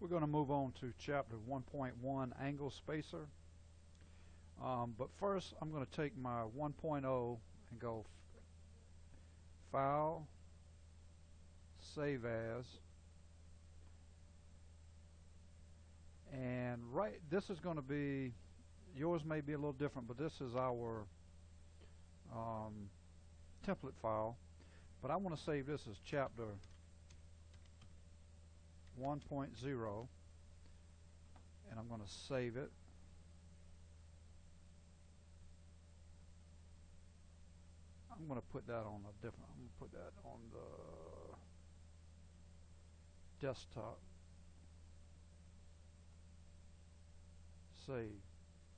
We're going to move on to chapter 1.1, angle spacer. But first I'm going to take my 1.0 and go File, Save As, and this is going to be, yours may be a little different, but this is our template file. But I want to save this as chapter 1.0, and I'm going to save it. I'm going to put that on a different, I'm going to put that on the desktop. Save.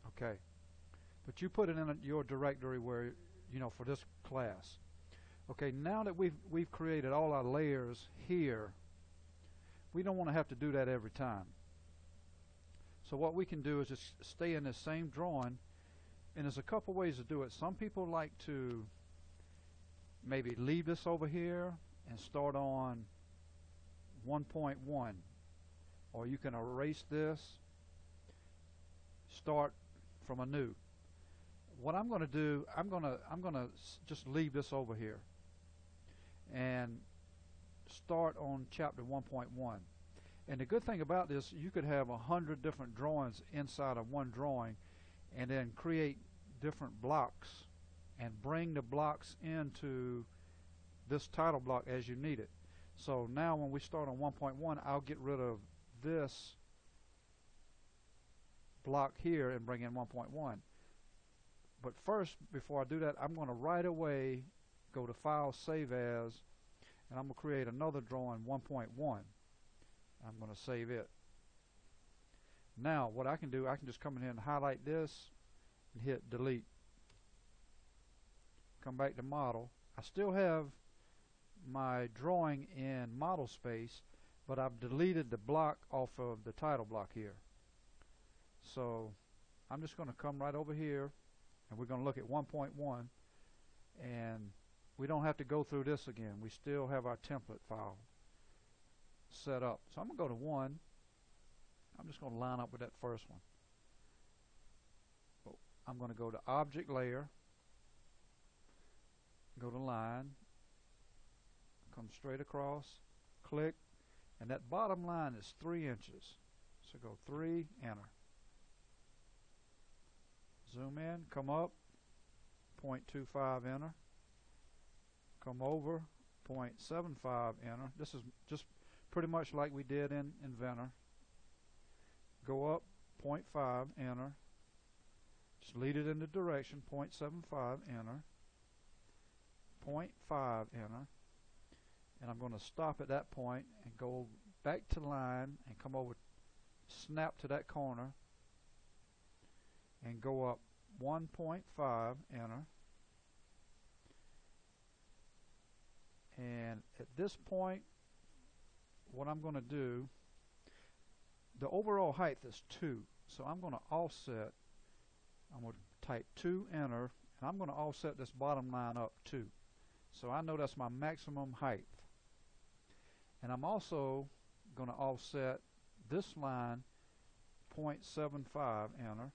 Okay. But you put it in your directory where, you know, for this class. Okay, now that we've created all our layers here, we don't want to have to do that every time. So what we can do is just stay in the same drawing, and there's a couple ways to do it. Some people like to maybe leave this over here and start on 1.1, or you can erase this, start from anew. What I'm going to do, I'm going to just leave this over here and start on chapter 1.1. And the good thing about this, you could have 100 different drawings inside of one drawing, and then create different blocks and bring the blocks into this title block as you need it. So now when we start on 1.1, I'll get rid of this block here and bring in 1.1. But first, before I do that, I'm going to right away go to File, Save As, and I'm going to create another drawing, 1.1. I'm going to save it. Now what I can do, I can just come in here and highlight this and hit delete. Come back to model. I still have my drawing in model space, but I've deleted the block off of the title block here. So I'm just going to come right over here, and we're going to look at 1.1, and we don't have to go through this again. We still have our template file set up. So I'm going to go to 1. I'm just going to line up with that first one. I'm going to go to Object Layer, go to Line, come straight across, click, and that bottom line is 3 inches. So go 3, enter. Zoom in, come up, 0.25, enter. Come over, 0.75, enter. This is just pretty much like we did in Inventor. Go up, 0.5, enter. Just lead it in the direction, 0.75, enter. 0.5, enter. And I'm going to stop at that point and go back to line and come over, snap to that corner, and go up 1.5, enter. And at this point, what I'm going to do, the overall height is 2, so I'm going to offset. I'm going to type 2, enter, and I'm going to offset this bottom line up 2. So I know that's my maximum height. And I'm also going to offset this line 0.75, enter.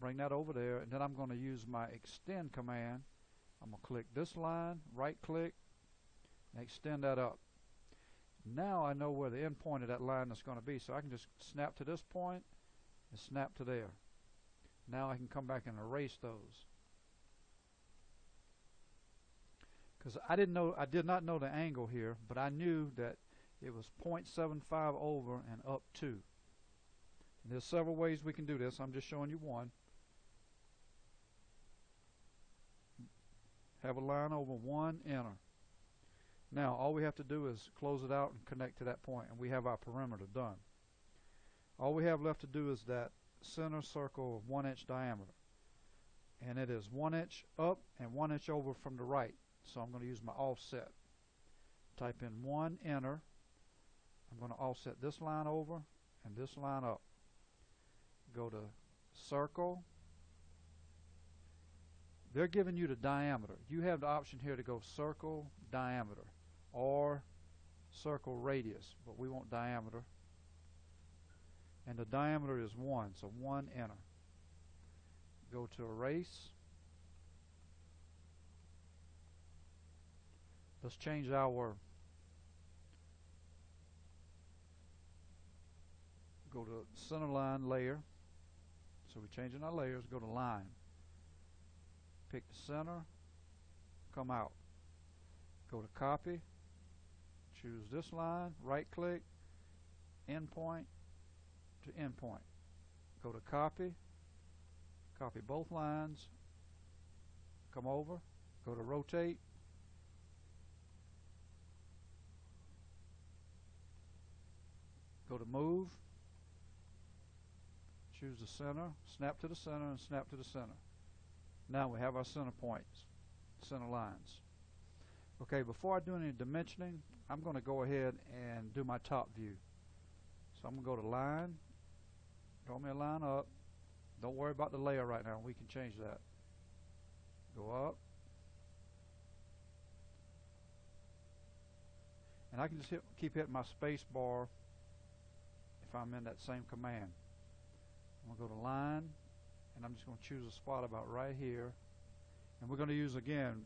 Bring that over there, and then I'm going to use my extend command. I'm going to click this line, right click, and extend that up. Now I know where the end point of that line is going to be, so I can just snap to this point and snap to there. Now I can come back and erase those. Because I did not know the angle here, but I knew that it was 0.75 over and up 2. And there's several ways we can do this. I'm just showing you one. Have a line over 1, enter. Now all we have to do is close it out and connect to that point, and we have our perimeter done. All we have left to do is that center circle of 1 inch diameter, and it is 1 inch up and 1 inch over from the right. So I'm going to use my offset. Type in 1, enter. I'm going to offset this line over and this line up. Go to circle. They're giving you the diameter. You have the option here to go circle, diameter, or circle radius, but we want diameter. And the diameter is 1, so 1, enter. Go to erase. Let's change our, go to center line layer. So we're changing our layers, go to line. Pick the center, come out. Go to copy, choose this line, right click, endpoint to endpoint. Go to copy, copy both lines, come over, go to rotate, go to move, choose the center, snap to the center, and snap to the center. Now we have our center points, center lines. Okay, before I do any dimensioning, I'm going to go ahead and do my top view. So I'm going to go to line, draw me a line up. Don't worry about the layer right now, we can change that. Go up. And I can just keep hitting my space bar if I'm in that same command. I'm going to go to line, and I'm just going to choose a spot about right here. And we're going to use, again,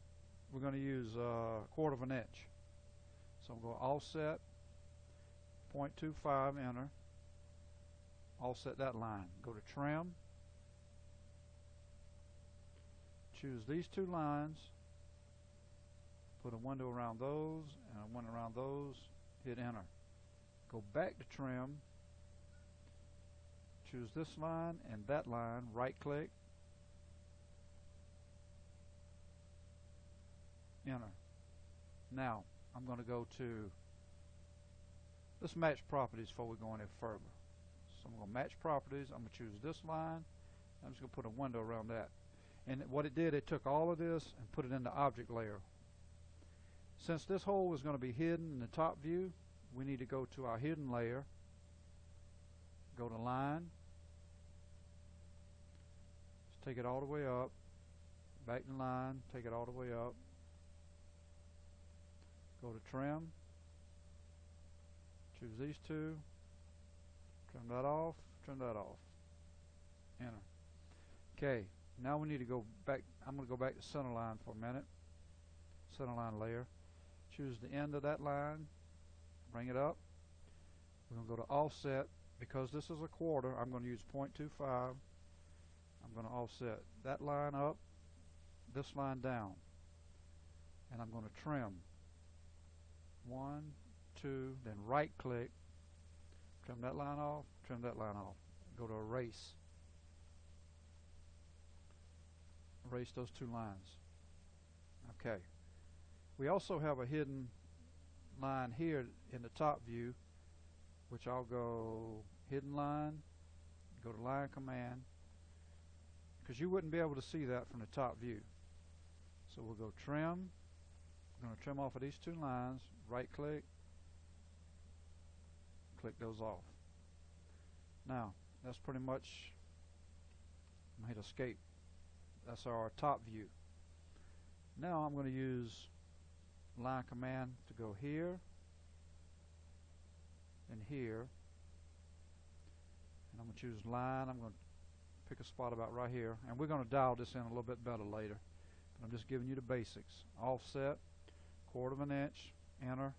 we're going to use a 1/4 of an inch. So I'm going to offset, 0.25, enter. Offset that line. Go to trim. Choose these two lines. Put a window around those and a window around those. Hit enter. Go back to trim. Choose this line and that line. Right click. Enter. Now I'm going to go to, let's match properties before we go any further. So I'm going to match properties. I'm going to choose this line. I'm just going to put a window around that. And what it did, it took all of this and put it in the object layer. Since this hole is going to be hidden in the top view, we need to go to our hidden layer, go to line, just take it all the way up, back to line, take it all the way up, go to trim, choose these two, trim that off, enter. Okay, now we need to go back. I'm going to go back to center line for a minute, center line layer. Choose the end of that line, bring it up. We're going to go to offset. Because this is a 1/4, I'm going to use 0.25. I'm going to offset that line up, this line down. And I'm going to trim. 1, 2, then right click, trim that line off, trim that line off. Go to erase. Erase those two lines. Okay. We also have a hidden line here in the top view, which I'll go hidden line, go to line command, because you wouldn't be able to see that from the top view. So we'll go trim. I'm going to trim off of these two lines, right click, click those off. Now, that's pretty much, I'm going to hit escape. That's our top view. Now I'm going to use line command to go here and here. And I'm going to choose line. I'm going to pick a spot about right here. And we're going to dial this in a little bit better later. But I'm just giving you the basics. Offset, 1/4 of an inch, enter.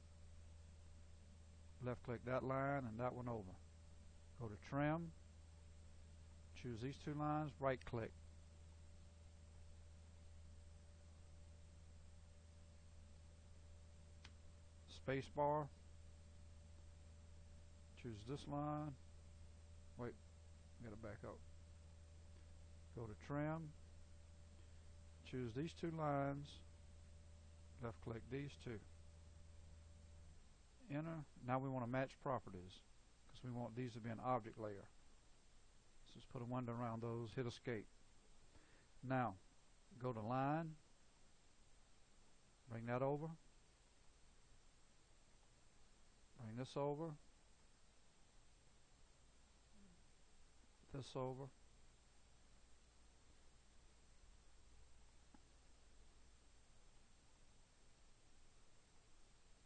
Left click that line and that one over. Go to trim. Choose these two lines, right click. Space bar. Choose this line. Wait, gotta back up. Go to trim. Choose these two lines. Left click these two. Enter. Now we want to match properties because we want these to be an object layer. So just put a window around those, hit escape. Now go to line, bring that over, bring this over, this over,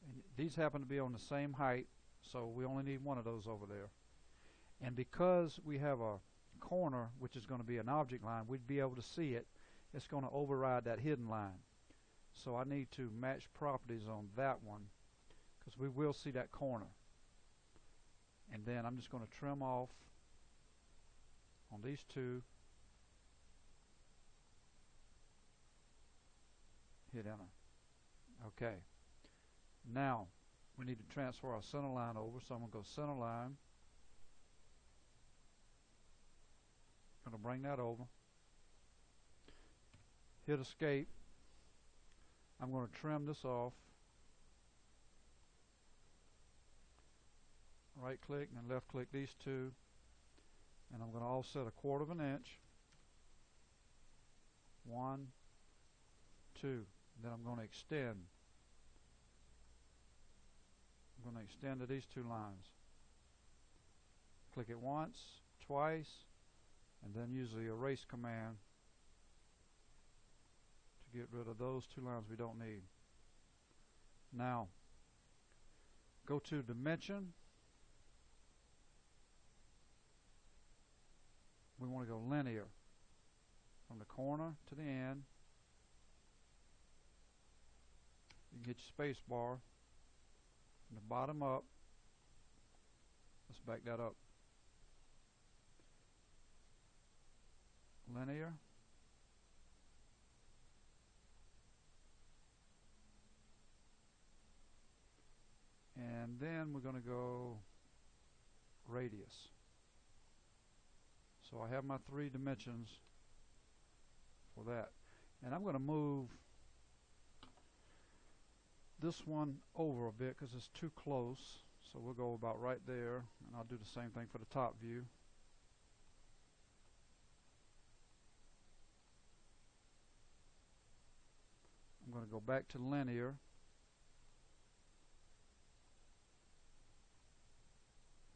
and These happen to be on the same height, so we only need one of those over there. And because we have a corner, which is going to be an object line, we'd be able to see it. It's going to override that hidden line. So I need to match properties on that one, because we will see that corner. And then I'm just going to trim off on these two, hit enter. Okay, now we need to transfer our center line over, so I'm going to go center line, going to bring that over, hit escape. I'm going to trim this off, right click and left click these two, and I'm going to offset 1/4 of an inch, 1, 2, then I'm going to extend. I'm going to extend to these two lines. Click it once, twice, and then use the erase command to get rid of those two lines we don't need. Now, go to dimension. We want to go linear from the corner to the end. You can get your space bar from the bottom up. Let's back that up. Linear. And then we're going to go radius. So I have my 3 dimensions for that. And I'm going to move this one over a bit because it's too close. So we'll go about right there, and I'll do the same thing for the top view. I'm going to go back to linear.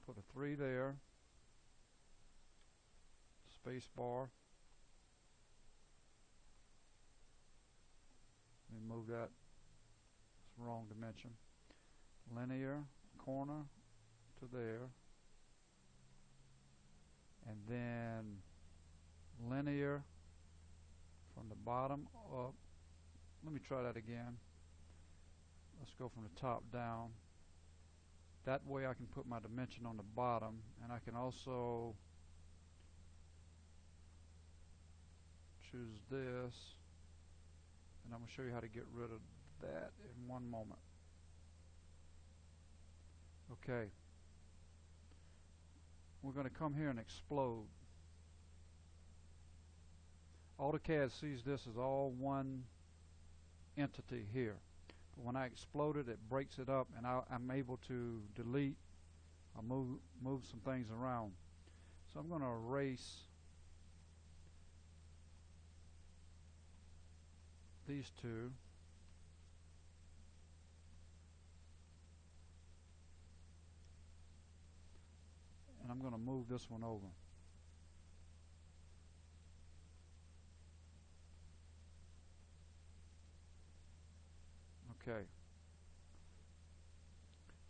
Put a 3 there. Space bar. Let me move that. It's the wrong dimension. Linear, corner to there. And then linear from the bottom up. Let me try that again. Let's go from the top down. That way I can put my dimension on the bottom, and I can also choose this, and I'm going to show you how to get rid of that in one moment. Okay, we're going to come here and explode. AutoCAD sees this as all one entity here, but when I explode it, it breaks it up, and I'm able to delete or move some things around. So I'm going to erase these two, and I'm going to move this one over. Okay.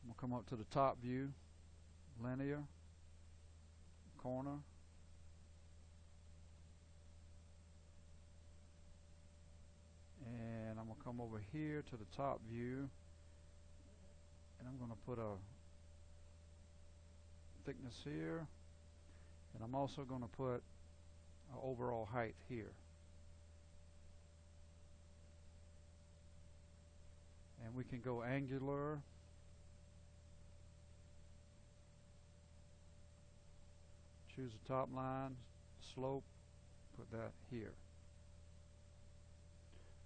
I'm going to come up to the top view, linear, corner, and I'm going to come over here to the top view, and I'm going to put a thickness here, and I'm also going to put an overall height here. And we can go angular, choose the top line, slope, put that here.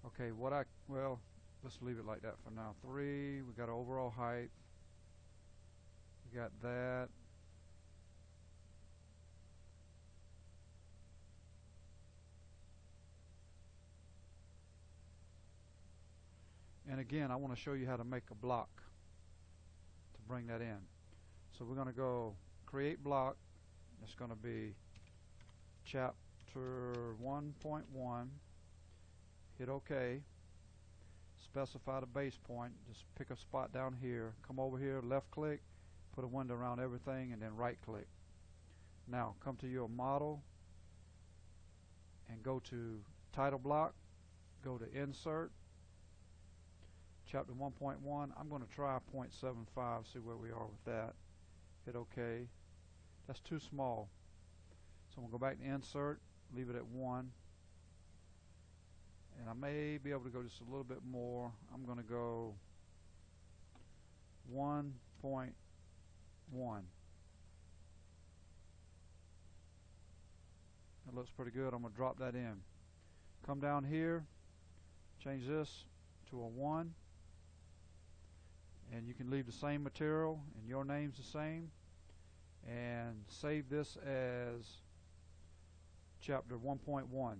Okay, well, let's leave it like that for now. 3, we got overall height, we got that. And again, I want to show you how to make a block to bring that in. So we're going to go create block. It's going to be chapter 1.1. Hit OK. specify the base point. Just pick a spot down here, come over here, left click, put a window around everything, and then right click. Now come to your model and go to title block, go to insert, chapter 1.1. I'm going to try 0.75, see where we are with that. Hit OK. That's too small. So I'm going to go back to insert, leave it at 1. And I may be able to go just a little bit more. I'm going to go 1.1. That looks pretty good. I'm going to drop that in. Come down here, change this to a 1. And you can leave the same material, and your name's the same. And save this as chapter 1.1.